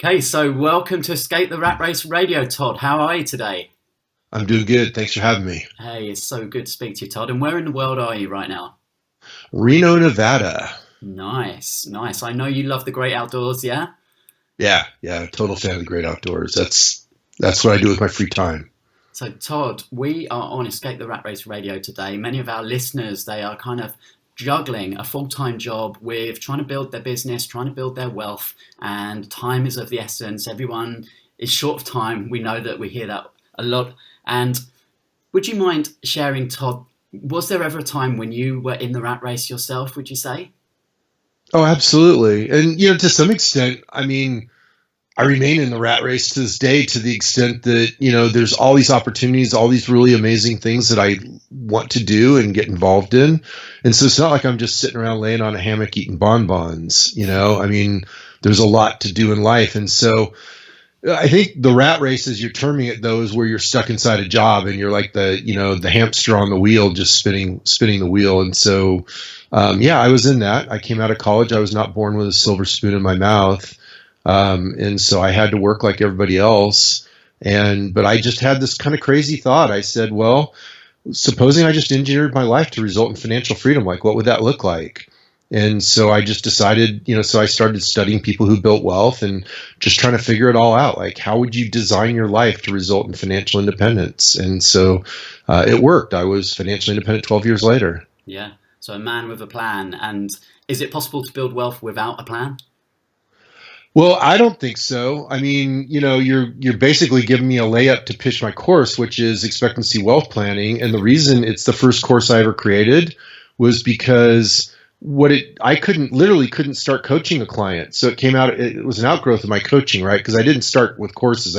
Okay, so welcome to Escape the Rat Race Radio, Todd. How are you today? I'm doing good. Thanks for having me. Hey, it's so good to speak to you, Todd. And where in the world are you right now? Reno, Nevada. Nice, nice. I know you love the great outdoors, yeah? Yeah, total fan of the great outdoors. That's what I do with my free time. So, Todd, we are on Escape the Rat Race Radio today. Many of our listeners, they are kind of juggling a full-time job with trying to build their business, trying to build their wealth, and time is of the essence. Everyone is short of time. We know that we hear that a lot. And would you mind sharing, Todd, was there ever a time when you were in the rat race yourself, would you say? Oh, absolutely. And to some extent, I mean, I remain in the rat race to this day to the extent that, there's all these opportunities, all these really amazing things that I want to do and get involved in. And so it's not like I'm just sitting around laying on a hammock eating bonbons, I mean, there's a lot to do in life. And so I think the rat race, as you're terming it, though, is where you're stuck inside a job and you're like the hamster on the wheel, just spinning the wheel. And so, I was in that. I came out of college. I was not born with a silver spoon in my mouth. And so I had to work like everybody else. But I just had this kind of crazy thought. I said, well, supposing I just engineered my life to result in financial freedom, like what would that look like? And so I just decided, so I started studying people who built wealth and just trying to figure it all out. Like, how would you design your life to result in financial independence? And so it worked. I was financially independent 12 years later. Yeah. So a man with a plan. And is it possible to build wealth without a plan? Well, I don't think so. I mean, you're basically giving me a layup to pitch my course, which is expectancy wealth planning. And the reason it's the first course I ever created was because I couldn't start coaching a client. So it was an outgrowth of my coaching, right? Because I didn't start with courses.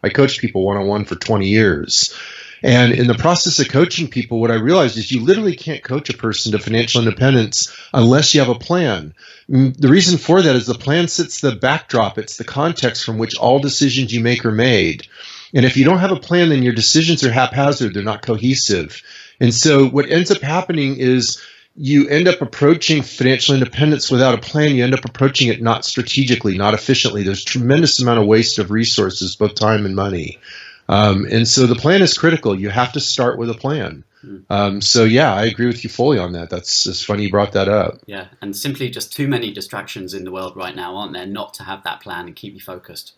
I coached people one-on-one for 20 years. And in the process of coaching people, what I realized is you literally can't coach a person to financial independence unless you have a plan. The reason for that is the plan sets the backdrop. It's the context from which all decisions you make are made. And if you don't have a plan, then your decisions are haphazard. They're not cohesive. And so what ends up happening is you end up approaching financial independence without a plan. You end up approaching it not strategically, not efficiently. There's a tremendous amount of waste of resources, both time and money. And so the plan is critical. You have to start with a plan. I agree with you fully on that. It's funny you brought that up. Yeah, and simply just too many distractions in the world right now, aren't there, not to have that plan and keep you focused?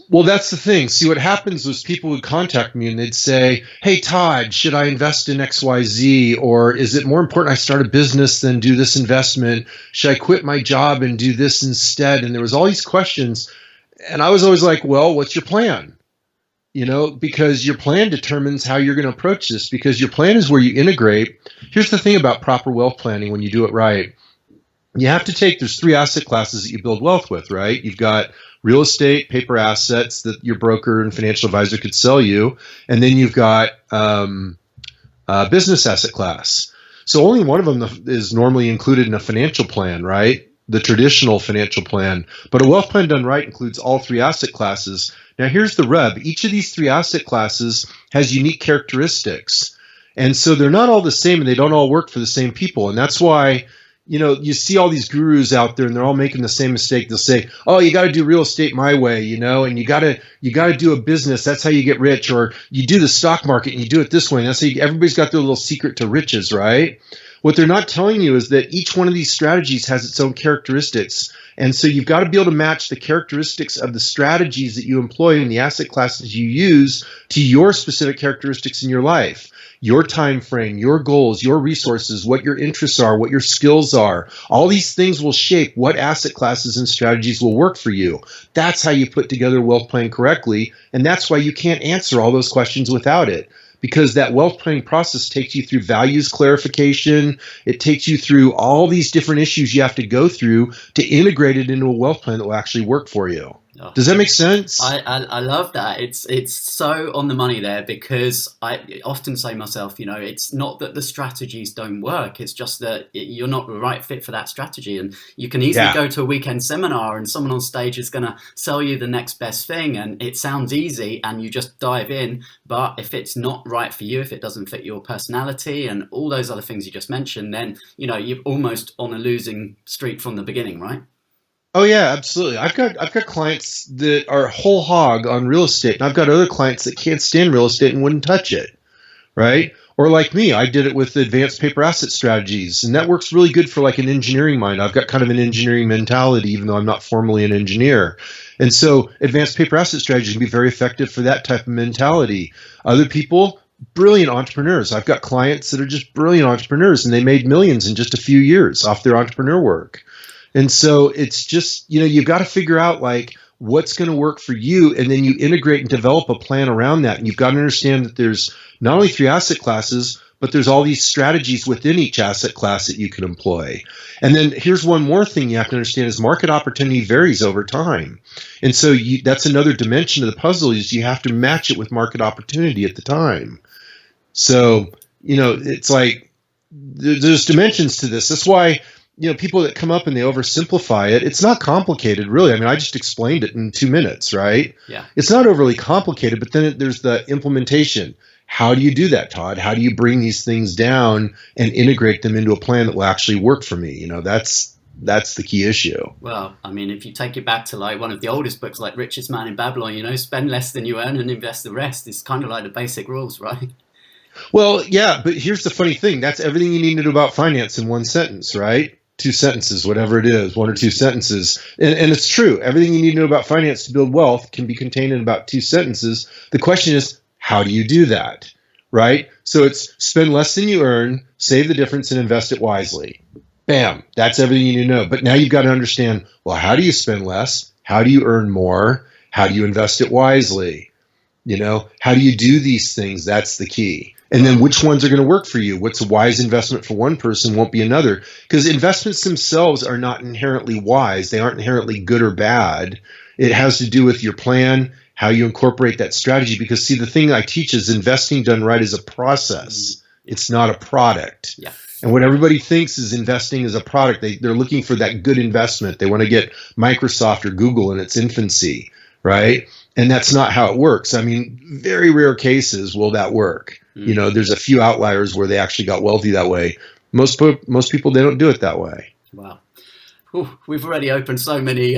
Well, that's the thing. See, what happens was people would contact me and they'd say, hey, Todd, should I invest in XYZ? Or is it more important I start a business than do this investment? Should I quit my job and do this instead? And there was all these questions. And I was always like, well, what's your plan? Because your plan determines how you're going to approach this, because your plan is where you integrate. Here's the thing about proper wealth planning when you do it right. There's three asset classes that you build wealth with, right? You've got real estate, paper assets that your broker and financial advisor could sell you. And then you've got business asset class. So only one of them is normally included in a financial plan, right? The traditional financial plan. But a wealth plan done right includes all three asset classes. Now, here's the rub. Each of these three asset classes has unique characteristics. And so they're not all the same and they don't all work for the same people. And that's why, you see all these gurus out there and they're all making the same mistake. They'll say, oh, you got to do real estate my way, and you got to do a business. That's how you get rich. Or you do the stock market and you do it this way. And that's how everybody's got their little secret to riches, right? What they're not telling you is that each one of these strategies has its own characteristics. And so you've got to be able to match the characteristics of the strategies that you employ in the asset classes you use to your specific characteristics in your life. Your time frame, your goals, your resources, what your interests are, what your skills are. All these things will shape what asset classes and strategies will work for you. That's how you put together a wealth plan correctly. And that's why you can't answer all those questions without it. Because that wealth planning process takes you through values clarification. It takes you through all these different issues you have to go through to integrate it into a wealth plan that will actually work for you. Oh, does that make sense? I love that. It's so on the money there, because I often say myself, it's not that the strategies don't work. It's just that you're not the right fit for that strategy. And you can easily go to a weekend seminar and someone on stage is going to sell you the next best thing. And it sounds easy and you just dive in. But if it's not right for you, if it doesn't fit your personality and all those other things you just mentioned, then, you're almost on a losing streak from the beginning, right? Oh yeah, absolutely. I've got clients that are whole hog on real estate, and I've got other clients that can't stand real estate and wouldn't touch it, right? Or like me, I did it with advanced paper asset strategies, and that works really good for like an engineering mind. I've got kind of an engineering mentality, even though I'm not formally an engineer. And so advanced paper asset strategies can be very effective for that type of mentality. Other people, brilliant entrepreneurs. I've got clients that are just brilliant entrepreneurs, and they made millions in just a few years off their entrepreneur work. And so it's just, you've got to figure out like what's going to work for you, and then you integrate and develop a plan around that. And you've got to understand that there's not only three asset classes, but there's all these strategies within each asset class that you can employ. And then here's one more thing you have to understand is market opportunity varies over time. And so that's another dimension of the puzzle is you have to match it with market opportunity at the time. So, it's like there's dimensions to this. That's why people that come up and they oversimplify it, it's not complicated, really. I mean, I just explained it in 2 minutes, right? Yeah. It's not overly complicated, but then there's the implementation. How do you do that, Todd? How do you bring these things down and integrate them into a plan that will actually work for me? That's the key issue. Well, I mean, if you take it back to like one of the oldest books, like Richest Man in Babylon, spend less than you earn and invest the rest. It's kind of like the basic rules, right? Well, yeah, but here's the funny thing. That's everything you need to know about finance in one sentence, right? 2 sentences, whatever it is, 1 or 2 sentences. And it's true. Everything you need to know about finance to build wealth can be contained in about 2 sentences. The question is, how do you do that, right? So it's spend less than you earn, save the difference, and invest it wisely. Bam. That's everything you need to know. But now you've got to understand, well, how do you spend less? How do you earn more? How do you invest it wisely? How do you do these things? That's the key. And then which ones are going to work for you? What's a wise investment for one person won't be another. Because investments themselves are not inherently wise. They aren't inherently good or bad. It has to do with your plan, how you incorporate that strategy. Because see, the thing I teach is investing done right is a process. It's not a product. Yeah. And what everybody thinks is investing is a product. They're looking for that good investment. They want to get Microsoft or Google in its infancy, right? And that's not how it works. I mean, very rare cases will that work. There's a few outliers where they actually got wealthy that way. Most people, they don't do it that way. Wow. Ooh, we've already opened so many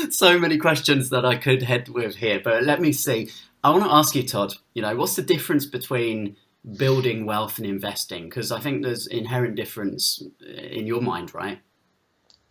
so many questions that I could head with here. But let me see. I want to ask you, Todd, what's the difference between building wealth and investing? Because I think there's inherent difference in your mind, right?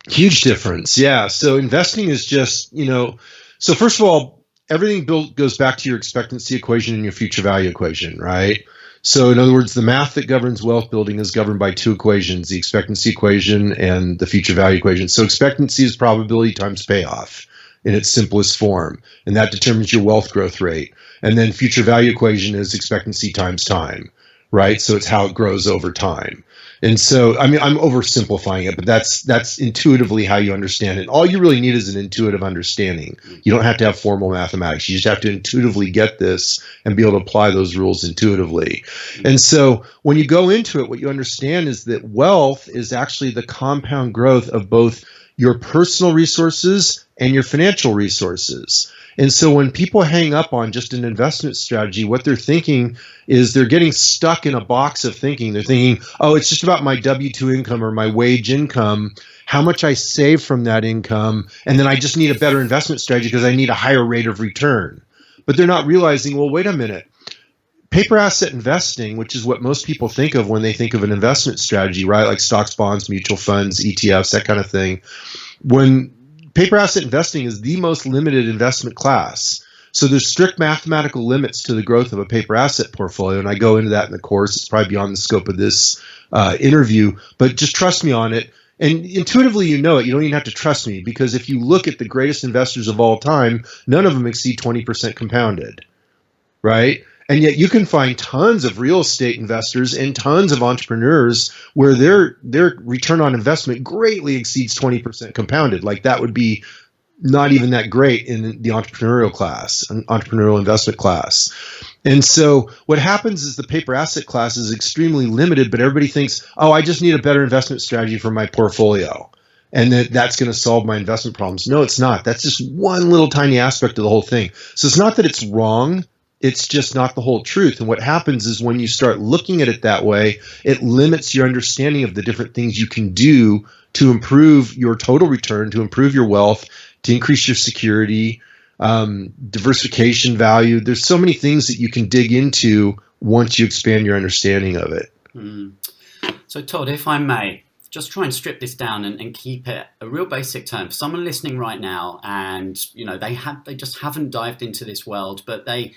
Huge difference. Yeah. So investing is just, so first of all, everything goes back to your expectancy equation and your future value equation, right? So in other words, the math that governs wealth building is governed by 2 equations, the expectancy equation and the future value equation. So expectancy is probability times payoff in its simplest form, and that determines your wealth growth rate. And then future value equation is expectancy times time, right? So it's how it grows over time. And so, I mean, I'm oversimplifying it, but that's intuitively how you understand it. All you really need is an intuitive understanding. You don't have to have formal mathematics. You just have to intuitively get this and be able to apply those rules intuitively. And so when you go into it, what you understand is that wealth is actually the compound growth of both your personal resources and your financial resources. And so when people hang up on just an investment strategy, what they're thinking is they're getting stuck in a box of thinking. They're thinking, oh, it's just about my W-2 income or my wage income, how much I save from that income, and then I just need a better investment strategy because I need a higher rate of return. But they're not realizing, well, wait a minute. Paper asset investing, which is what most people think of when they think of an investment strategy, right? Like stocks, bonds, mutual funds, ETFs, that kind of thing. When paper asset investing is the most limited investment class. So there's strict mathematical limits to the growth of a paper asset portfolio, and I go into that in the course. It's probably beyond the scope of this interview, but just trust me on it. And intuitively, you know it. You don't even have to trust me, because if you look at the greatest investors of all time, none of them exceed 20% compounded, right? And yet you can find tons of real estate investors and tons of entrepreneurs where their return on investment greatly exceeds 20% compounded. Like that would be not even that great in the entrepreneurial class, an entrepreneurial investment class. And so what happens is the paper asset class is extremely limited, but everybody thinks, oh, I just need a better investment strategy for my portfolio, and that's going to solve my investment problems. No, it's not. That's just one little tiny aspect of the whole thing. So it's not that it's wrong. It's just not the whole truth. And what happens is when you start looking at it that way, it limits your understanding of the different things you can do to improve your total return, to improve your wealth, to increase your security, diversification value. There's so many things that you can dig into once you expand your understanding of it. So Todd, if I may, just try and strip this down and keep it a real basic term. For someone listening right now, and they just haven't dived into this world, but they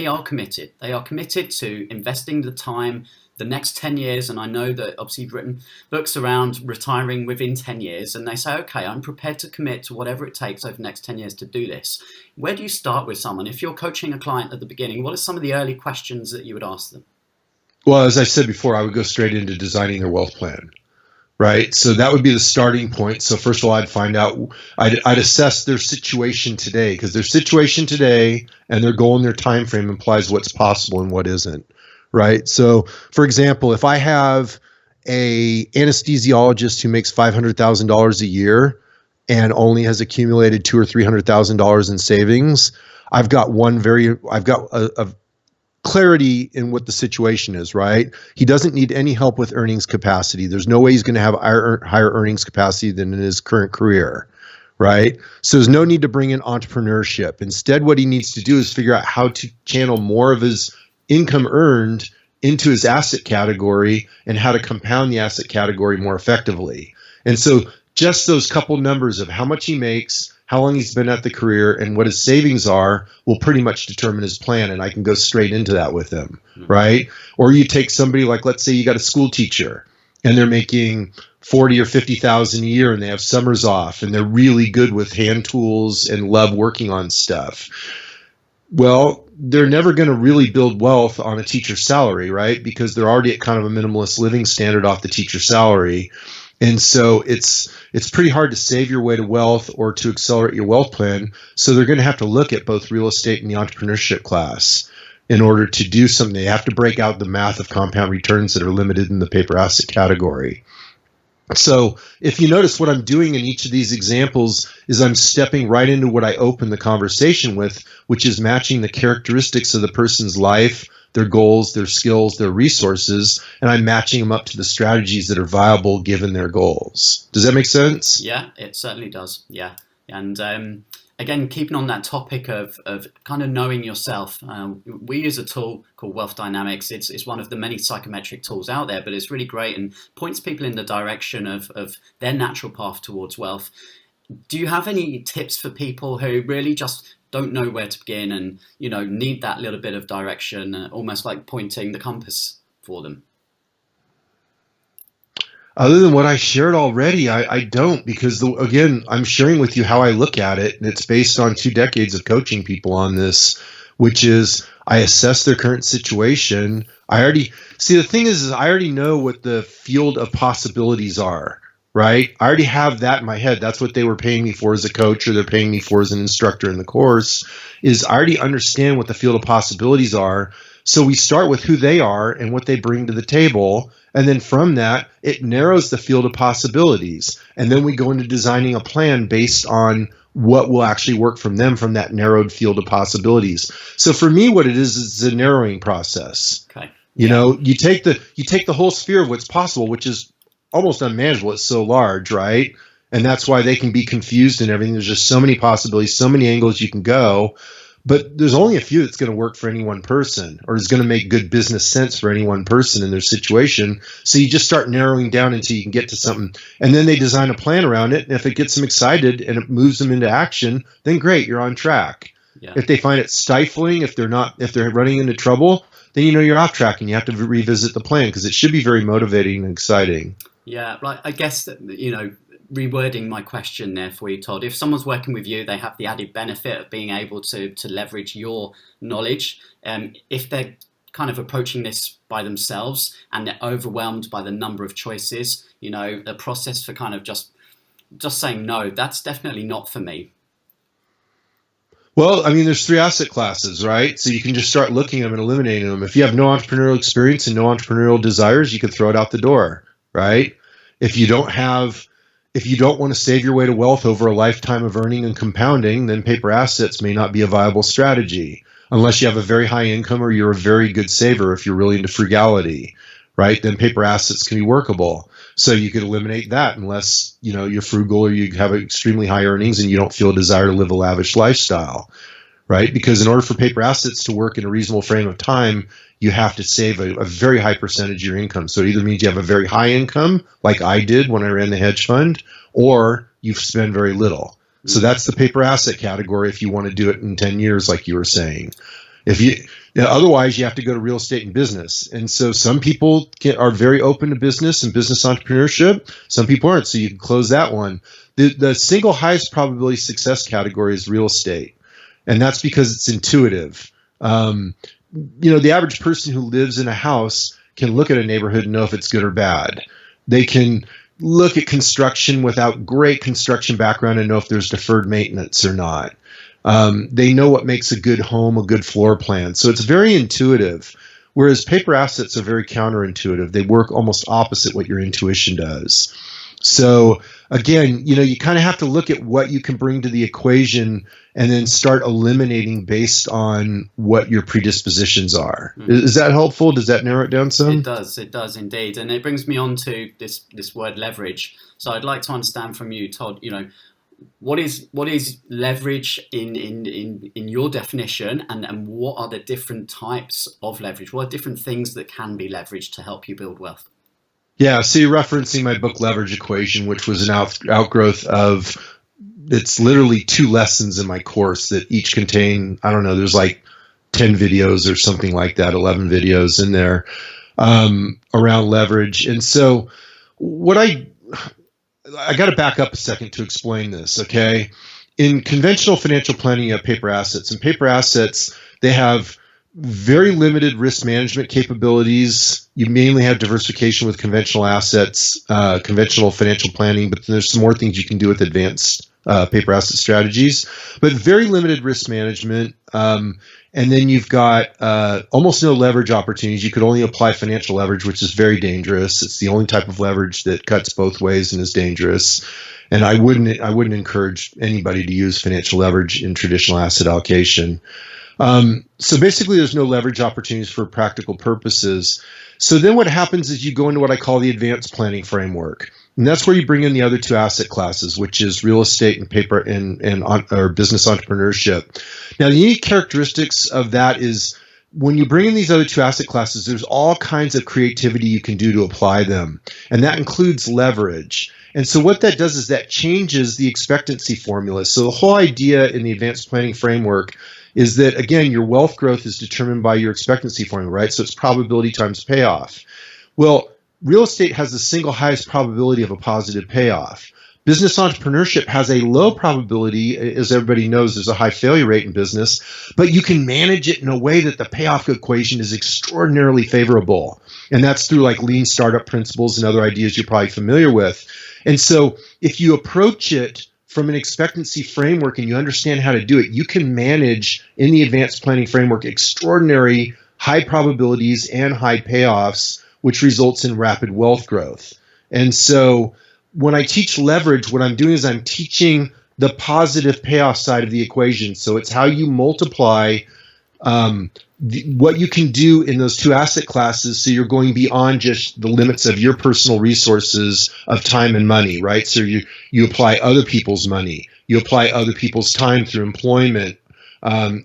are committed. They are committed to investing the time, the next 10 years. And I know that obviously you've written books around retiring within 10 years. And they say, okay, I'm prepared to commit to whatever it takes over the next 10 years to do this. Where do you start with someone? If you're coaching a client at the beginning, what are some of the early questions that you would ask them? Well, as I said before, I would go straight into designing their wealth plan. Right. So that would be the starting point. So first of all, I'd find out, I'd assess their situation today, because their situation today and their goal and their time frame implies what's possible and what isn't. Right. So, for example, if I have a anesthesiologist who makes $500,000 a year and only has accumulated $200,000 or $300,000 in savings, I've got a clarity in what the situation is, right? He doesn't need any help with earnings capacity. There's no way he's going to have higher earnings capacity than in his current career, right? So there's no need to bring in entrepreneurship. Instead, what he needs to do is figure out how to channel more of his income earned into his asset category and how to compound the asset category more effectively. And so just those couple numbers of how much he makes, how long he's been at the career, and what his savings are will pretty much determine his plan, and I can go straight into that with him, right? Or you take somebody like, let's say you got a school teacher, and they're making $40,000 or $50,000 a year, and they have summers off, and they're really good with hand tools and love working on stuff. Well, they're never going to really build wealth on a teacher's salary, right? Because they're already at kind of a minimalist living standard off the teacher's salary. And so it's pretty hard to save your way to wealth or to accelerate your wealth plan. So they're going to have to look at both real estate and the entrepreneurship class in order to do something. They have to break out the math of compound returns that are limited in the paper asset category. So if you notice, what I'm doing in each of these examples is I'm stepping right into what I opened the conversation with, which is matching the characteristics of the person's life, their goals, their skills, their resources, and I'm matching them up to the strategies that are viable given their goals. Does that make sense? Yeah, it certainly does. Yeah. And again, keeping on that topic of kind of knowing yourself, we use a tool called Wealth Dynamics. It's one of the many psychometric tools out there, but it's really great and points people in the direction of their natural path towards wealth. Do you have any tips for people who really just don't know where to begin and, need that little bit of direction, almost like pointing the compass for them? Other than what I shared already, I don't, because again, I'm sharing with you how I look at it, and it's based on 2 decades of coaching people on this, which is I assess their current situation. The thing is I already know what the field of possibilities are, right? I already have that in my head. That's what they were paying me for as a coach, or they're paying me for as an instructor in the course, is I already understand what the field of possibilities are. So we start with who they are and what they bring to the table. And then from that, it narrows the field of possibilities. And then we go into designing a plan based on what will actually work from them from that narrowed field of possibilities. So for me, what it is a narrowing process. Okay. You take the whole sphere of what's possible, which is almost unmanageable. It's so large, right? And that's why they can be confused and everything. There's just so many possibilities, so many angles you can go. But there's only a few that's going to work for any one person, or is going to make good business sense for any one person in their situation. So you just start narrowing down until you can get to something. And then they design a plan around it. And if it gets them excited and it moves them into action, then great, you're on track. Yeah. If they find it stifling, if they're running into trouble, then you're off track and you have to revisit the plan, because it should be very motivating and exciting. Yeah, like I guess that, rewording my question there for you, Todd. If someone's working with you, they have the added benefit of being able to leverage your knowledge. If they're kind of approaching this by themselves and they're overwhelmed by the number of choices, the process for kind of just saying no, that's definitely not for me. Well, there's 3 asset classes, right? So you can just start looking at them and eliminating them. If you have no entrepreneurial experience and no entrepreneurial desires, you could throw it out the door, right? If you don't want to save your way to wealth over a lifetime of earning and compounding, then paper assets may not be a viable strategy unless you have a very high income or you're a very good saver. If you're really into frugality, right, then paper assets can be workable. So you could eliminate that unless, you're frugal or you have extremely high earnings and you don't feel a desire to live a lavish lifestyle, right? Because in order for paper assets to work in a reasonable frame of time, you have to save a very high percentage of your income. So it either means you have a very high income, like I did when I ran the hedge fund, or you spend very little. So that's the paper asset category if you want to do it in 10 years, like you were saying. Otherwise, you have to go to real estate and business. And so some people are very open to business and business entrepreneurship. Some people aren't. So you can close that one. The single highest probability success category is real estate. And that's because it's intuitive. The average person who lives in a house can look at a neighborhood and know if it's good or bad. They can look at construction without great construction background and know if there's deferred maintenance or not. They know what makes a good home, a good floor plan. So it's very intuitive, whereas paper assets are very counterintuitive. They work almost opposite what your intuition does. So again, you kind of have to look at what you can bring to the equation and then start eliminating based on what your predispositions are. Is that helpful? Does that narrow it down some? It does indeed. And it brings me on to this word leverage. So I'd like to understand from you, Todd, what is leverage in your definition, and what are the different types of leverage? What are different things that can be leveraged to help you build wealth? Yeah, so you're referencing my book Leverage Equation, which was an outgrowth of, it's literally 2 lessons in my course that each contain, I don't know, there's like 10 videos or something like that, 11 videos in there around leverage. And so what I got to back up a second to explain this, okay? In conventional financial planning, you have paper assets. And paper assets, they have very limited risk management capabilities. You mainly have diversification with conventional assets, conventional financial planning, but there's some more things you can do with advanced paper asset strategies, but very limited risk management. And then you've got almost no leverage opportunities. You could only apply financial leverage, which is very dangerous. It's the only type of leverage that cuts both ways and is dangerous. And I wouldn't encourage anybody to use financial leverage in traditional asset allocation. So basically, there's no leverage opportunities for practical purposes. So then what happens is you go into what I call the advanced planning framework. And that's where you bring in the other 2 asset classes, which is real estate and paper or business entrepreneurship. Now, the unique characteristics of that is when you bring in these other 2 asset classes, there's all kinds of creativity you can do to apply them. And that includes leverage. And so what that does is that changes the expectancy formula. So the whole idea in the advanced planning framework is that, again, your wealth growth is determined by your expectancy formula, right? So it's probability times payoff. Well, real estate has the single highest probability of a positive payoff. Business entrepreneurship has a low probability. As everybody knows, there's a high failure rate in business, but you can manage it in a way that the payoff equation is extraordinarily favorable. And that's through like lean startup principles and other ideas you're probably familiar with. And so if you approach it from an expectancy framework and you understand how to do it, you can manage in the advanced planning framework extraordinary high probabilities and high payoffs, which results in rapid wealth growth. And so when I teach leverage, what I'm doing is I'm teaching the positive payoff side of the equation. So it's how you multiply what you can do in those 2 asset classes, so you're going beyond just the limits of your personal resources of time and money, right? So you apply other people's money, you apply other people's time through employment,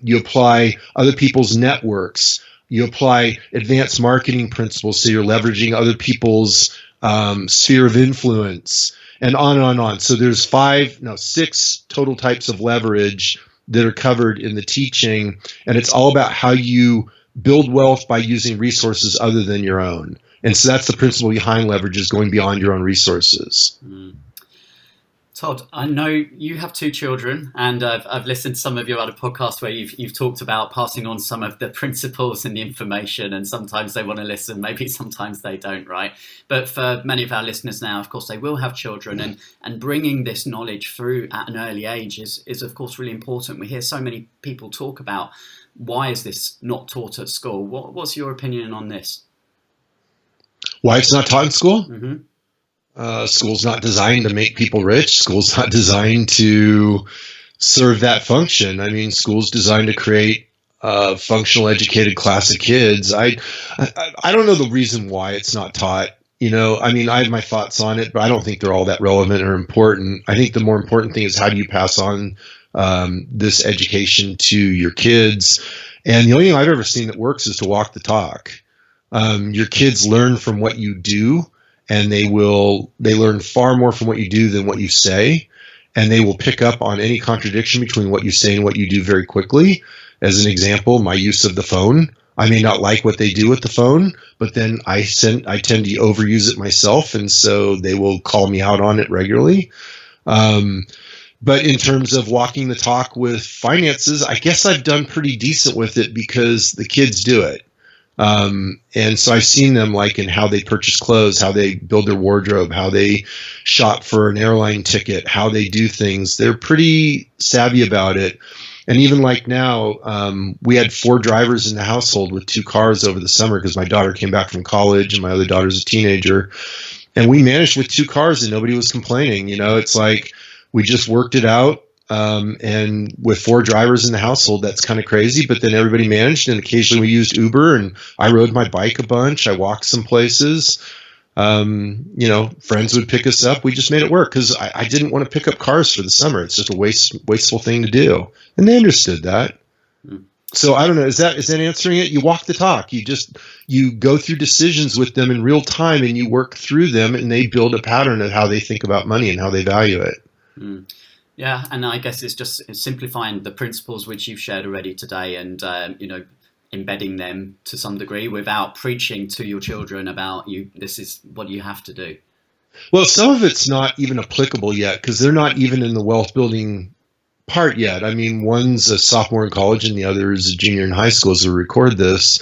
you apply other people's networks, you apply advanced marketing principles, so you're leveraging other people's sphere of influence, and on and on and on. So there's 6 total types of leverage that are covered in the teaching, and it's all about how you build wealth by using resources other than your own. And so that's the principle behind leverage, is going beyond your own resources. Todd, I know you have 2 children, and I've listened to some of your other podcasts where you've talked about passing on some of the principles and the information, and sometimes they want to listen, maybe sometimes they don't, right? But for many of our listeners now, of course, they will have children, and bringing this knowledge through at an early age is of course really important. We hear so many people talk about, why is this not taught at school? What's your opinion on this? Why it's not taught in school? Mm-hmm. School's not designed to make people rich. School's not designed to serve that function. I mean, school's designed to create a functional, educated class of kids. I don't know the reason why it's not taught. I mean, I have my thoughts on it, but I don't think they're all that relevant or important. I think the more important thing is how do you pass on this education to your kids? And the only thing I've ever seen that works is to walk the talk. Your kids learn from what you do, and they learn far more from what you do than what you say. And they will pick up on any contradiction between what you say and what you do very quickly. As an example, my use of the phone. I may not like what they do with the phone, but then I tend to overuse it myself, and so they will call me out on it regularly. But in terms of walking the talk with finances, I guess I've done pretty decent with it because the kids do it. And so I've seen them like in how they purchase clothes, how they build their wardrobe, how they shop for an airline ticket, how they do things. They're pretty savvy about it. And even like now, we had 4 drivers in the household with 2 cars over the summer because my daughter came back from college and my other daughter's a teenager. And we managed with 2 cars and nobody was complaining. It's like we just worked it out. And with 4 drivers in the household, that's kind of crazy. But then everybody managed, and occasionally we used Uber, and I rode my bike a bunch. I walked some places. Friends would pick us up. We just made it work because I didn't want to pick up cars for the summer. It's just a wasteful thing to do. And they understood that. So I don't know. Is that answering it? You walk the talk. You go through decisions with them in real time, and you work through them, and they build a pattern of how they think about money and how they value it. Yeah, and I guess it's just simplifying the principles which you've shared already today, and embedding them to some degree without preaching to your children about this is what you have to do. Well, some of it's not even applicable yet because they're not even in the wealth building part yet. I mean, one's a sophomore in college and the other is a junior in high school as we record this.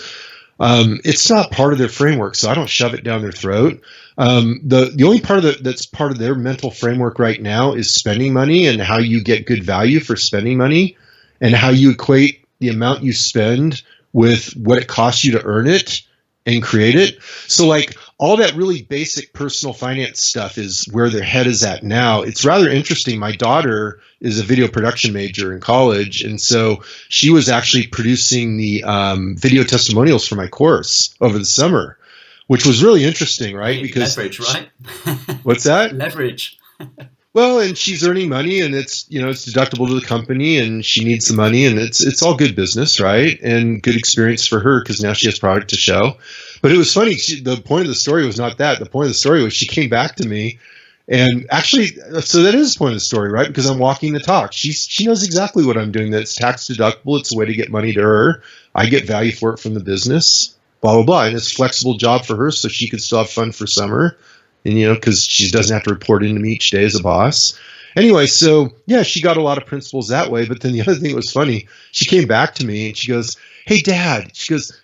It's not part of their framework, so I don't shove it down their throat. The only part of that's part of their mental framework right now is spending money and how you get good value for spending money and how you equate the amount you spend with what it costs you to earn it and create it. So like all that really basic personal finance stuff is where their head is at now. It's rather interesting. My daughter is a video production major in college, and so she was actually producing the video testimonials for my course over the summer, which was really interesting, right? Because leverage, right? What's that? Leverage. Well, and she's earning money, and it's deductible to the company, and she needs the money, and it's all good business, right? And good experience for her because now she has product to show. But it was funny. The point of the story was not that. The point of the story was she came back to me, and actually, so that is the point of the story, right? Because I'm walking the talk. She knows exactly what I'm doing. That it's tax deductible. It's a way to get money to her. I get value for it from the business. Blah blah blah, and it's a flexible job for her, so she could still have fun for summer. And, because she doesn't have to report into me each day as a boss. Anyway, so, yeah, she got a lot of principles that way. But then the other thing that was funny, she came back to me and she goes, "Hey, Dad," she goes,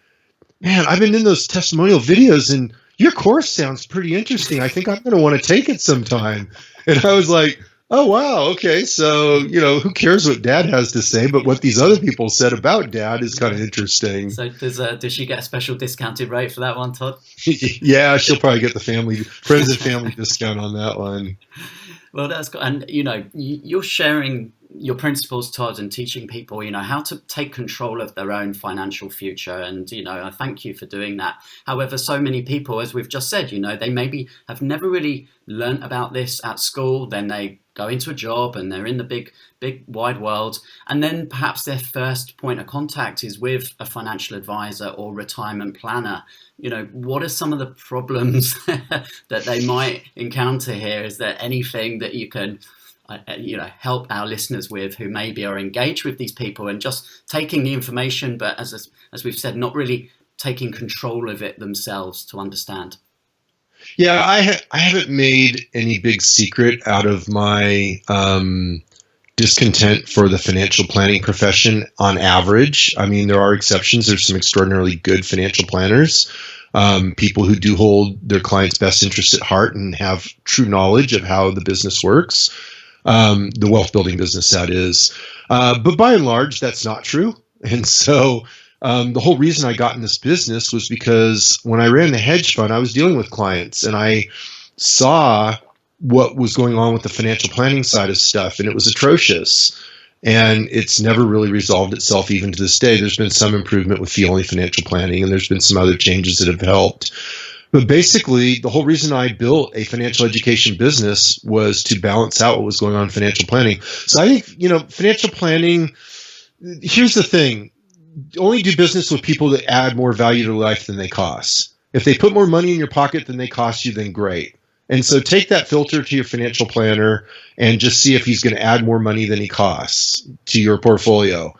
"Man, I've been in those testimonial videos and your course sounds pretty interesting. I think I'm going to want to take it sometime." And I was like, oh, wow, okay. So, who cares what Dad has to say? But what these other people said about Dad is kind of interesting. So does she get a special discounted rate for that one, Todd? Yeah, she'll probably get the friends and family discount on that one. Well, that's good. And, you're sharing your principles, Todd, and teaching people, how to take control of their own financial future. And, I thank you for doing that. However, so many people, as we've just said, they maybe have never really learnt about this at school. Then they go into a job and they're in the big wide world. And then perhaps their first point of contact is with a financial advisor or retirement planner. What are some of the problems that they might encounter here? Is there anything that you can help our listeners with who maybe are engaged with these people and just taking the information, but as we've said, not really taking control of it themselves to understand? Yeah, I haven't made any big secret out of my discontent for the financial planning profession on average. I mean, there are exceptions. There's some extraordinarily good financial planners, people who do hold their clients' best interests at heart and have true knowledge of how the business works. The wealth building business, that is. But by and large, that's not true. And so the whole reason I got in this business was because when I ran the hedge fund, I was dealing with clients and I saw what was going on with the financial planning side of stuff, and it was atrocious. And it's never really resolved itself even to this day. There's been some improvement with fee-only financial planning, and there's been some other changes that have helped. But basically, the whole reason I built a financial education business was to balance out what was going on in financial planning. So I think, financial planning, here's the thing. Only do business with people that add more value to life than they cost. If they put more money in your pocket than they cost you, then great. And so take that filter to your financial planner and just see if he's going to add more money than he costs to your portfolio.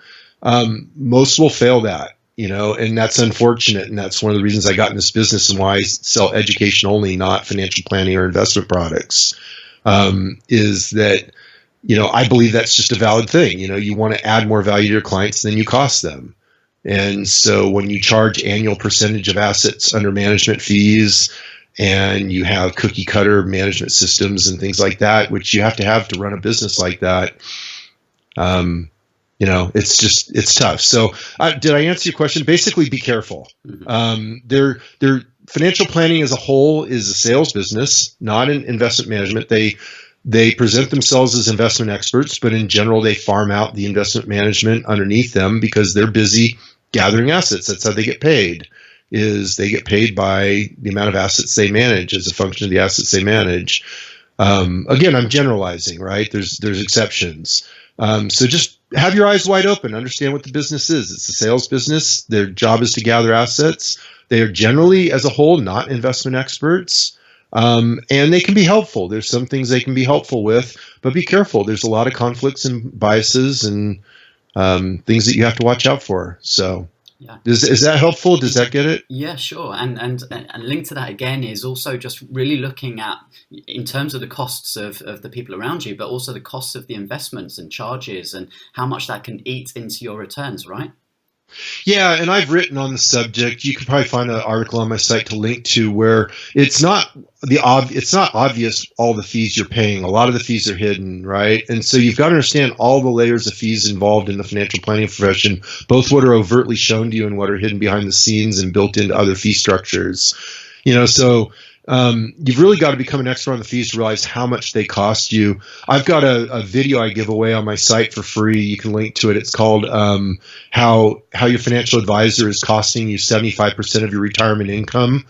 Most will fail that, and that's unfortunate. And that's one of the reasons I got in this business and why I sell education only, not financial planning or investment products, is that, I believe that's just a valid thing. You want to add more value to your clients than you cost them. And so when you charge annual percentage of assets under management fees, and you have cookie cutter management systems and things like that, which you have to run a business like that, it's tough. So did I answer your question? Basically, be careful. Their financial planning as a whole is a sales business, not an investment management. They present themselves as investment experts, but in general, they farm out the investment management underneath them because they're busy gathering assets. That's how they get paid, is they get paid by the amount of assets they manage as a function of the assets they manage. Again, I'm generalizing, right? There's exceptions. So just have your eyes wide open, understand what the business is. It's a sales business. Their job is to gather assets. They are generally, as a whole, not investment experts. And they can be helpful. There's some things they can be helpful with, but be careful. There's a lot of conflicts and biases and things that you have to watch out for. So yeah. Is that helpful? Does that get it? Yeah, sure. And linked to that again is also just really looking at, in terms of the costs of the people around you, but also the costs of the investments and charges and how much that can eat into your returns, right? Yeah, and I've written on the subject. You can probably find an article on my site to link to where it's not obvious all the fees you're paying. A lot of the fees are hidden, right? And so you've got to understand all the layers of fees involved in the financial planning profession, both what are overtly shown to you and what are hidden behind the scenes and built into other fee structures. So you've really got to become an expert on the fees to realize how much they cost you. I've got a video I give away on my site for free. You can link to it. It's called how your financial advisor is costing you 75% of your retirement income, ...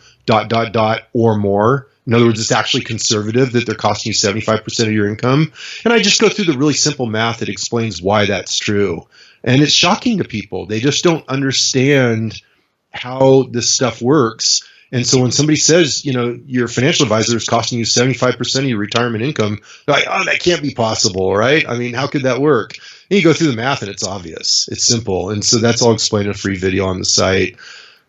or more. In other words, it's actually conservative that they're costing you 75% of your income. And I just go through the really simple math that explains why that's true. And it's shocking to people. They just don't understand how this stuff works. And so when somebody says, your financial advisor is costing you 75% of your retirement income, they're like, oh, that can't be possible, right? I mean, how could that work? And you go through the math and it's obvious. It's simple. And so that's all explained in a free video on the site.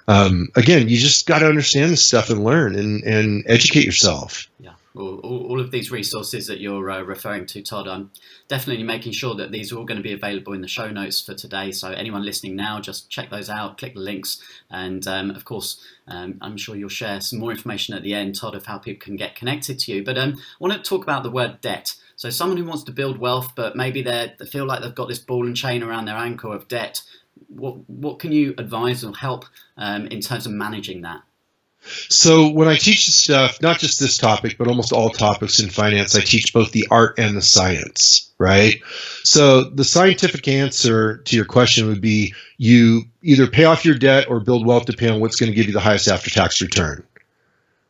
Again, you just got to understand this stuff and learn and educate yourself. Yeah. All of these resources that you're referring to, Todd, I'm definitely making sure that these are all going to be available in the show notes for today. So anyone listening now, just check those out, click the links. And of course, I'm sure you'll share some more information at the end, Todd, of how people can get connected to you. But I want to talk about the word debt. So someone who wants to build wealth, but maybe they feel like they've got this ball and chain around their ankle of debt. What can you advise or help in terms of managing that? So when I teach this stuff, not just this topic, but almost all topics in finance, I teach both the art and the science, right? So the scientific answer to your question would be you either pay off your debt or build wealth depending on what's going to give you the highest after-tax return,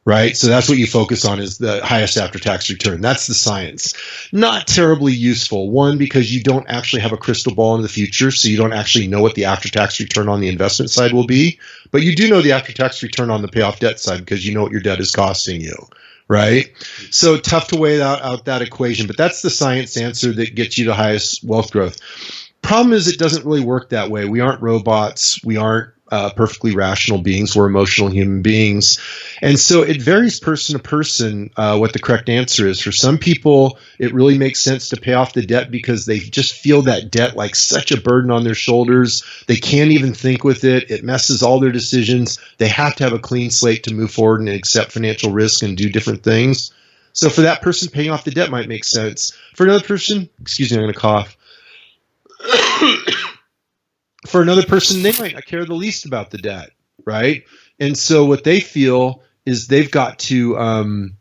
right? So that's what you focus on, is the highest after-tax return. That's the science. Not terribly useful. One, because you don't actually have a crystal ball in the future, so you don't actually know what the after-tax return on the investment side will be. But you do know the after-tax return on the payoff debt side because you know what your debt is costing you, right? So tough to weigh out that equation. But that's the science answer that gets you the highest wealth growth. Problem is, it doesn't really work that way. We aren't robots. We aren't perfectly rational beings. We're emotional human beings. And so it varies person to person what the correct answer is. For some people, it really makes sense to pay off the debt because they just feel that debt like such a burden on their shoulders. They can't even think with it. It messes all their decisions. They have to have a clean slate to move forward and accept financial risk and do different things. So for that person, paying off the debt might make sense. For another person, excuse me, I'm going to cough. For another person, they might not care the least about the debt, right? And so what they feel is they've got to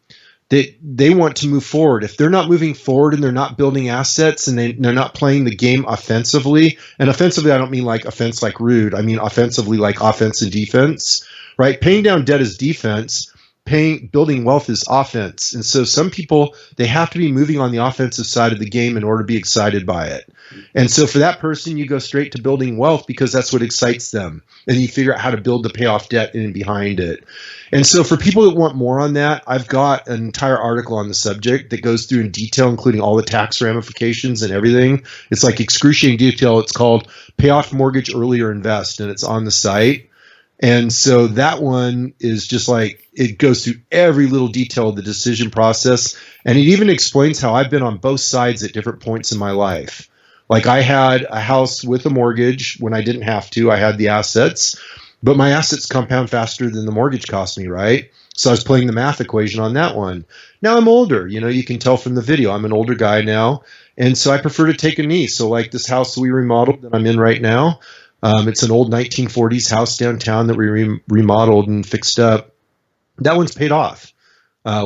they want to move forward. If they're not moving forward and they're not building assets and they're not playing the game offensively, and offensively I don't mean like offense like rude, I mean offensively like offense and defense, right? Paying down debt is defense, building wealth is offense. And so some people, they have to be moving on the offensive side of the game in order to be excited by it. And so for that person, you go straight to building wealth because that's what excites them. And you figure out how to build the payoff debt in behind it. And so for people that want more on that, I've got an entire article on the subject that goes through in detail, including all the tax ramifications and everything. It's like excruciating detail. It's called Pay Off Mortgage Early or Invest, and it's on the site. And so that one is just like, it goes through every little detail of the decision process. And it even explains how I've been on both sides at different points in my life. Like I had a house with a mortgage when I didn't have to. I had the assets, but my assets compound faster than the mortgage cost me, right? So I was playing the math equation on that one. Now I'm older. You can tell from the video. I'm an older guy now. And so I prefer to take a knee. So like this house we remodeled that I'm in right now, it's an old 1940s house downtown that we remodeled and fixed up. That one's paid off.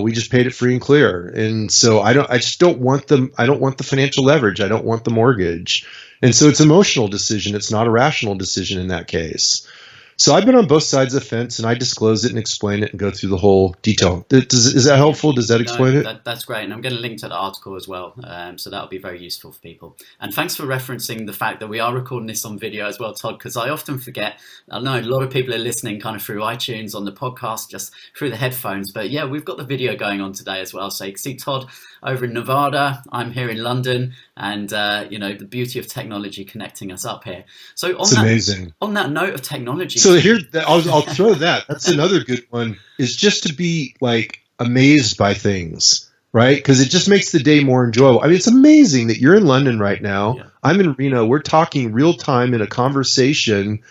We just paid it free and clear. And so I don't want the financial leverage. I don't want the mortgage. And so it's an emotional decision. It's not a rational decision in that case. So I've been on both sides of the fence, and I disclose it and explain it and go through the whole detail. Is that helpful? Does that explain it? That's great. And I'm going to link to the article as well. So that'll be very useful for people. And thanks for referencing the fact that we are recording this on video as well, Todd, because I often forget. I know a lot of people are listening kind of through iTunes on the podcast, just through the headphones. But yeah, we've got the video going on today as well. So you can see Todd over in Nevada. I'm here in London. And, the beauty of technology connecting us up here. So amazing. On that note of technology. So here, I'll throw that. That's another good one, is just to be like amazed by things, right? Because it just makes the day more enjoyable. I mean, it's amazing that you're in London right now. Yeah. I'm in Reno. We're talking real time in a conversation.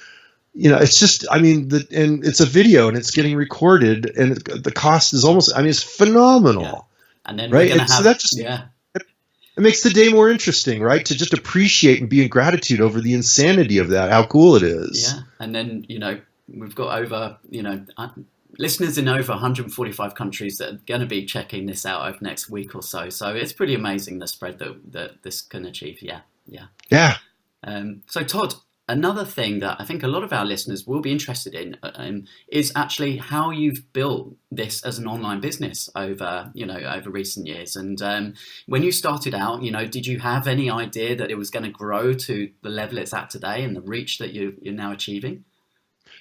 It's just, and it's a video and it's getting recorded and the cost is almost, it's phenomenal. Yeah. And then right? We're gonna so that just, it makes the day more interesting, right? To just appreciate and be in gratitude over the insanity of that, how cool it is. Yeah. And then, we've got over, listeners in over 145 countries that are going to be checking this out over the next week or so. So it's pretty amazing the spread that this can achieve. Yeah. Yeah. So Todd, another thing that I think a lot of our listeners will be interested in is actually how you've built this as an online business over recent years. And when you started out, did you have any idea that it was going to grow to the level it's at today and the reach that you're now achieving?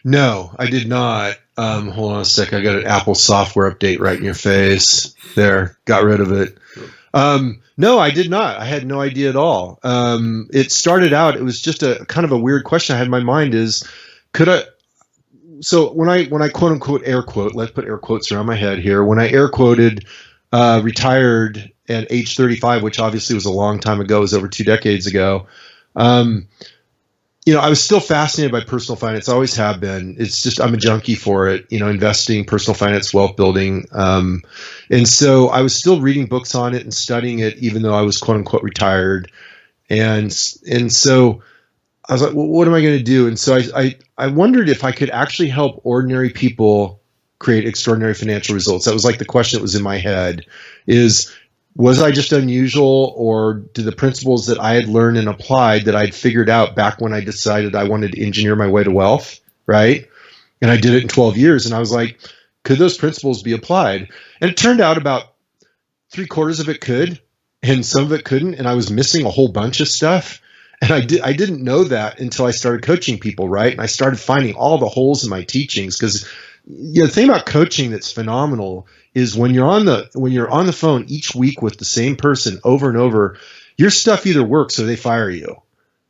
No, I did not. Hold on a sec. I got an Apple software update right in your face. There, got rid of it. No, I did not. I had no idea at all. It started out, it was just a kind of a weird question I had in my mind is, so when I quote unquote air quote, let's put air quotes around my head here. When I air quoted, retired at age 35, which obviously was a long time ago, it was over 2 decades ago. I was still fascinated by personal finance. I always have been. It's just, I'm a junkie for it, investing, personal finance, wealth building. And so I was still reading books on it and studying it, even though I was quote unquote retired. And so I was like, well, what am I going to do? And so I wondered if I could actually help ordinary people create extraordinary financial results. That was like the question that was in my head was I just unusual, or do the principles that I had learned and applied that I'd figured out back when I decided I wanted to engineer my way to wealth, right? And I did it in 12 years. And I was like, could those principles be applied? And it turned out about 3/4 of it could, and some of it couldn't. And I was missing a whole bunch of stuff. And I didn't know that until I started coaching people, right? And I started finding all the holes in my teachings, because the thing about coaching that's phenomenal is when you're on the phone each week with the same person over and over, your stuff either works or they fire you,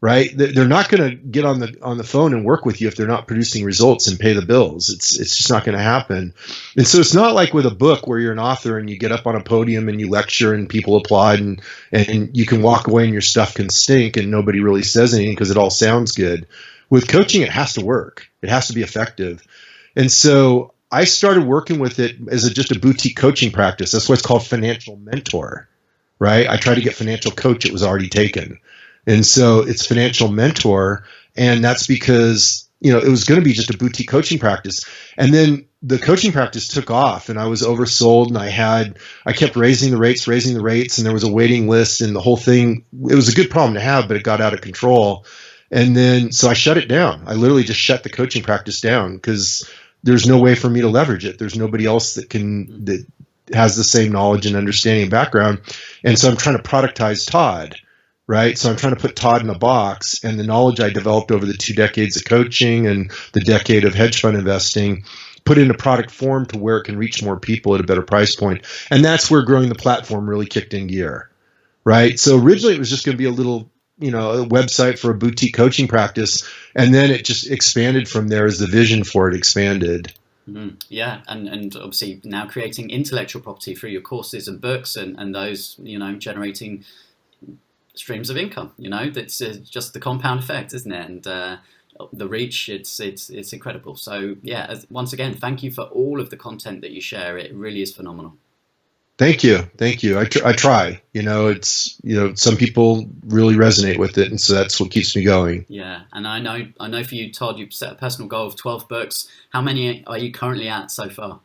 right? They're not going to get on the phone and work with you if they're not producing results and pay the bills. It's just not going to happen. And so it's not like with a book where you're an author and you get up on a podium and you lecture and people applaud and you can walk away and your stuff can stink and nobody really says anything because it all sounds good. With coaching, it has to work. It has to be effective. And so I started working with it as just a boutique coaching practice. That's why it's called financial mentor, right? I tried to get financial coach. It was already taken. And so it's financial mentor. And that's because, it was going to be just a boutique coaching practice. And then the coaching practice took off and I was oversold and I kept raising the rates. And there was a waiting list and the whole thing. It was a good problem to have, but it got out of control. And then, so I shut it down. I literally just shut the coaching practice down because there's no way for me to leverage it. There's nobody else that has the same knowledge and understanding and background. And so I'm trying to productize Todd, right? So I'm trying to put Todd in a box, and the knowledge I developed over the 2 decades of coaching and the decade of hedge fund investing, put into product form to where it can reach more people at a better price point. And that's where growing the platform really kicked in gear, right? So originally it was just going to be a little, a website for a boutique coaching practice. And then it just expanded from there as the vision for it expanded. Mm-hmm. Yeah, and obviously now creating intellectual property through your courses and books and those, generating streams of income. That's just the compound effect, isn't it? And the reach, it's incredible. So yeah, once again, thank you for all of the content that you share. It really is phenomenal. Thank you. I try. It's some people really resonate with it, and so that's what keeps me going. Yeah, and I know for you, Todd, you've set a personal goal of 12 books. How many are you currently at so far?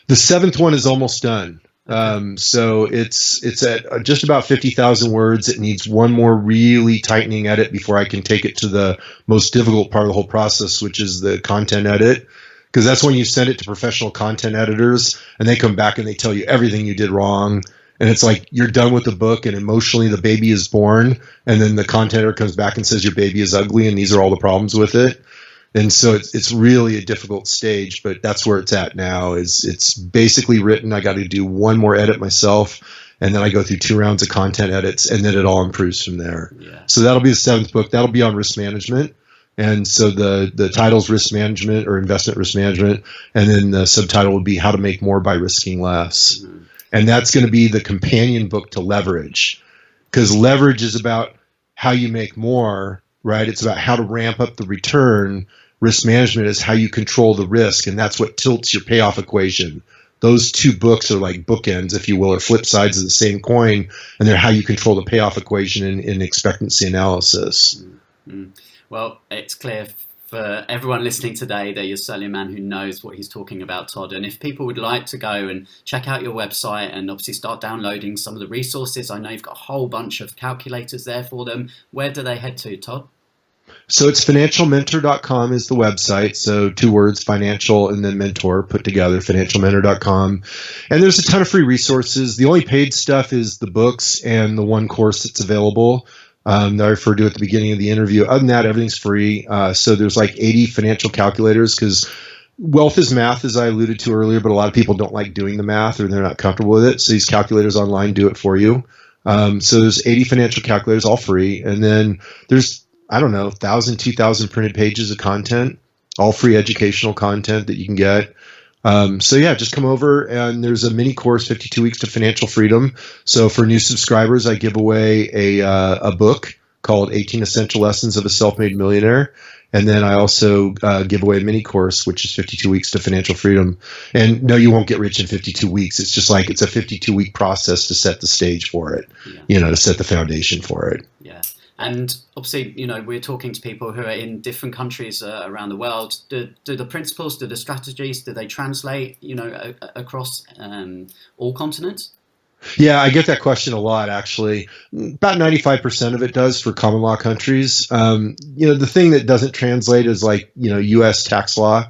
The 7th one is almost done. Okay. So it's at just about 50,000 words. It needs one more really tightening edit before I can take it to the most difficult part of the whole process, which is the content edit. Because that's when you send it to professional content editors and they come back and they tell you everything you did wrong. And it's like you're done with the book and emotionally the baby is born. And then the content editor comes back and says your baby is ugly and these are all the problems with it. And so it's really a difficult stage, but that's where it's at now. It's basically written. I got to do one more edit myself. And then I go through 2 rounds of content edits and then it all improves from there. Yeah. So that'll be the 7th book. That'll be on risk management. And so the title's risk management or investment risk management. And then the subtitle would be how to make more by risking less. Mm-hmm. And that's going to be the companion book to leverage, because leverage is about how you make more, right? It's about how to ramp up the return. Risk management is how you control the risk. And that's what tilts your payoff equation. Those 2 books are like bookends, if you will, or flip sides of the same coin. And they're how you control the payoff equation in expectancy analysis. Mm-hmm. Well, it's clear for everyone listening today that you're certainly a man who knows what he's talking about, Todd. And if people would like to go and check out your website and obviously start downloading some of the resources, I know you've got a whole bunch of calculators there for them. Where do they head to, Todd? So it's financialmentor.com is the website. So 2 words, financial and then mentor put together, financialmentor.com. And there's a ton of free resources. The only paid stuff is the books and the one course that's available. That I referred to at the beginning of the interview. Other than that, everything's free. So there's like 80 financial calculators, because wealth is math, as I alluded to earlier, but a lot of people don't like doing the math or they're not comfortable with it. So these calculators online do it for you. So there's 80 financial calculators, all free. And then there's, 1,000, 2,000 printed pages of content, all free educational content that you can get. So yeah, just come over, and there's a mini course, 52 Weeks to Financial Freedom. So for new subscribers, I give away a book called 18 Essential Lessons of a Self-Made Millionaire. And then I also give away a mini course, which is 52 Weeks to Financial Freedom. And no, you won't get rich in 52 weeks. It's just like it's a 52-week process to set the stage for it, to set the foundation for it. Yeah. And obviously, we're talking to people who are in different countries around the world. Do the principles, do the strategies, do they translate, across all continents? Yeah, I get that question a lot, actually. About 95% of it does for common law countries. The thing that doesn't translate is like, U.S. tax law,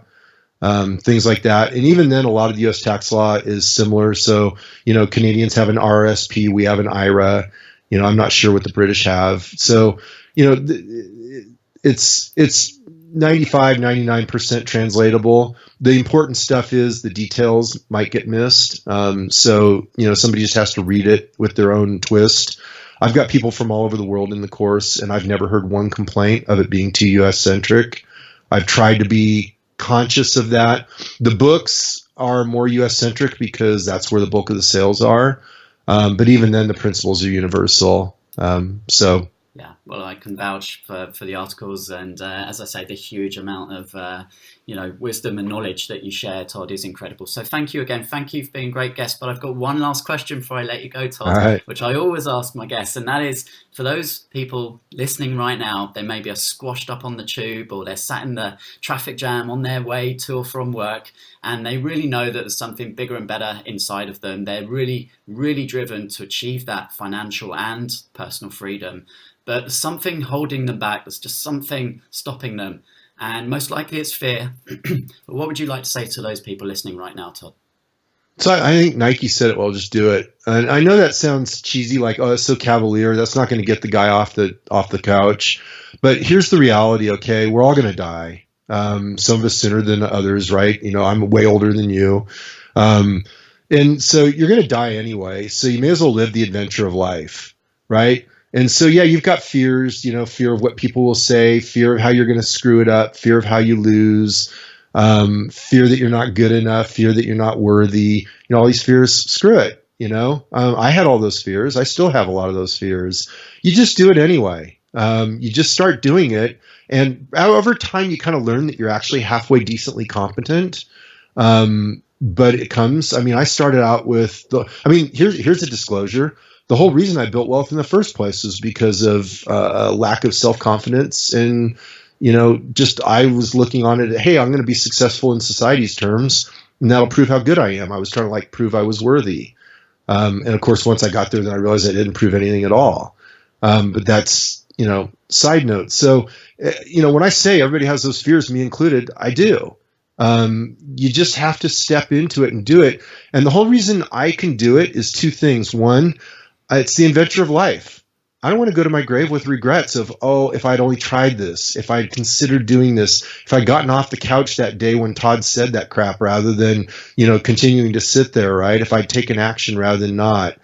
things like that. And even then, a lot of the U.S. tax law is similar. So, Canadians have an RRSP, we have an IRA. I'm not sure what the British have. So, it's 95, 99% translatable. The important stuff is the details might get missed. So, somebody just has to read it with their own twist. I've got people from all over the world in the course, and I've never heard one complaint of it being too U.S. centric. I've tried to be conscious of that. The books are more U.S. centric because that's where the bulk of the sales are. But even then, the principles are universal. Yeah, well, I can vouch for the articles, and as I say, the huge amount of wisdom and knowledge that you share, Todd, is incredible. So thank you again. Thank you for being a great guest. But I've got one last question before I let you go, Todd, right, which I always ask my guests, and that is for those people listening right now. They maybe are squashed up on the tube, or they're sat in the traffic jam on their way to or from work, and they really know that there's something bigger and better inside of them. They're really, really driven to achieve that financial and personal freedom. But there's something holding them back. There's just something stopping them. And most likely it's fear. But what would you like to say to those people listening right now, Todd? So I think Nike said it well, just do it. And I know that sounds cheesy, like, oh, it's so cavalier. That's not going to get the guy off the couch. But here's the reality, okay? We're all going to die. Some of us sooner than others, right? You know, I'm way older than you. And so you're going to die anyway. So you may as well live the adventure of life, right? And so, yeah, you've got fears, you know, fear of what people will say, fear of how you're going to screw it up, fear of how you lose, fear that you're not good enough, fear that you're not worthy, you know, all these fears. Screw it. You know, I had all those fears. I still have a lot of those fears. You just do it anyway. You just start doing it. And over time, you kind of learn that you're actually halfway decently competent. But it comes, I mean, I started out with here's a disclosure. The whole reason I built wealth in the first place was because of a lack of self-confidence. And, you know, just I was looking on it, hey, I'm going to be successful in society's terms, and that'll prove how good I am. I was trying to like prove I was worthy. And of course, once I got there, then I realized I didn't prove anything at all. But that's, you know, side note. So, you know, when I say everybody has those fears, me included, I do. You just have to step into it and do it. And the whole reason I can do it is two things. One, it's the adventure of life. I don't want to go to my grave with regrets of, oh, if I'd only tried this, if I'd considered doing this, if I'd gotten off the couch that day when Todd said that crap rather than, you know, continuing to sit there, right? If I'd taken action rather than not.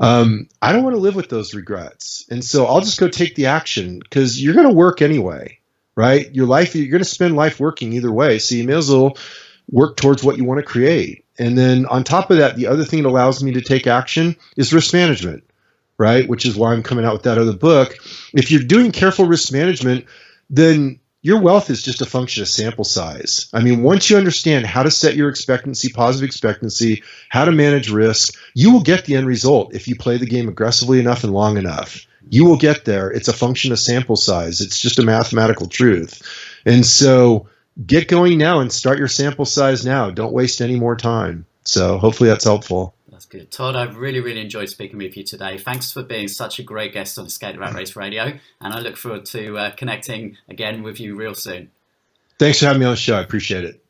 I don't want to live with those regrets. And so I'll just go take the action because you're going to work anyway, right? Your life, you're going to spend life working either way. So you may as well work towards what you want to create. And then on top of that, the other thing that allows me to take action is risk management, right? Which is why I'm coming out with that other book. If you're doing careful risk management, then your wealth is just a function of sample size. I mean, once you understand how to set your expectancy, positive expectancy, how to manage risk, you will get the end result if you play the game aggressively enough and long enough. You will get there. It's a function of sample size. It's just a mathematical truth. And so get going now and start your sample size now. Don't waste any more time. So hopefully that's helpful. That's good. Todd, I've really, really enjoyed speaking with you today. Thanks for being such a great guest on Escape the Rat Race Radio. And I look forward to connecting again with you real soon. Thanks for having me on the show. I appreciate it.